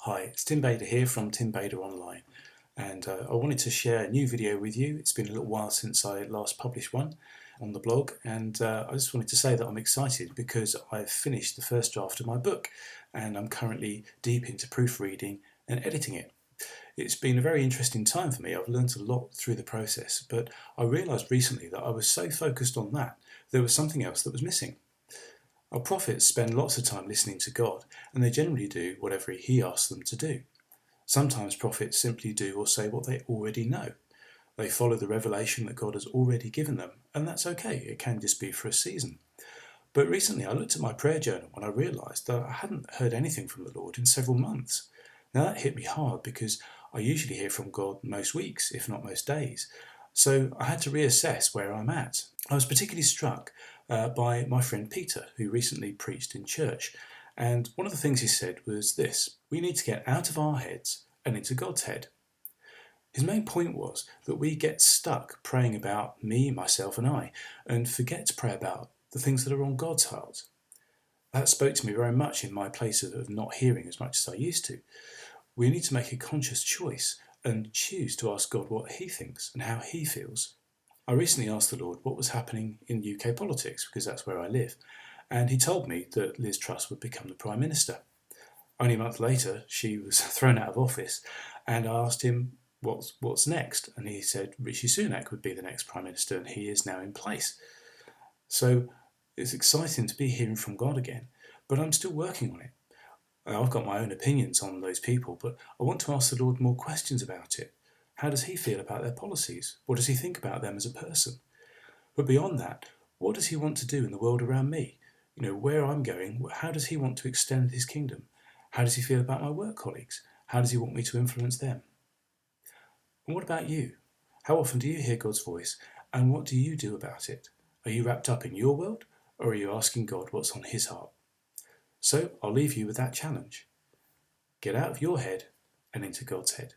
Hi, it's Tim Bader here from Tim Bader Online, and I wanted to share a new video with you. It's been a little while since I last published one on the blog, and I just wanted to say that I'm excited because I've finished the first draft of my book and I'm currently deep into proofreading and editing it. It's been a very interesting time for me. I've learned a lot through the process, but I realised recently that I was so focused on that, there was something else that was missing. Our prophets spend lots of time listening to God, and they generally do whatever He asks them to do. Sometimes prophets simply do or say what they already know. They follow the revelation that God has already given them, and that's okay. It can just be for a season. But recently I looked at my prayer journal and I realised that I hadn't heard anything from the Lord in several months. Now that hit me hard because I usually hear from God most weeks, if not most days. So I had to reassess where I'm at. I was particularly struck by my friend Peter, who recently preached in church. And one of the things he said was this: we need to get out of our heads and into God's head. His main point was that we get stuck praying about me, myself, and I, and forget to pray about the things that are on God's heart. That spoke to me very much in my place of not hearing as much as I used to. We need to make a conscious choice and choose to ask God what He thinks and how He feels. I recently asked the Lord what was happening in UK politics, because that's where I live, and He told me that Liz Truss would become the Prime Minister. Only a month later, she was thrown out of office, and I asked him what's next, and he said Rishi Sunak would be the next Prime Minister, and he is now in place. So it's exciting to be hearing from God again, but I'm still working on it. I've got my own opinions on those people, but I want to ask the Lord more questions about it. How does He feel about their policies? What does He think about them as a person? But beyond that, what does He want to do in the world around me? Where I'm going, how does He want to extend His kingdom? How does He feel about my work colleagues? How does He want me to influence them? And what about you? How often do you hear God's voice, and what do you do about it? Are you wrapped up in your world, or are you asking God what's on His heart? So I'll leave you with that challenge. Get out of your head and into God's head.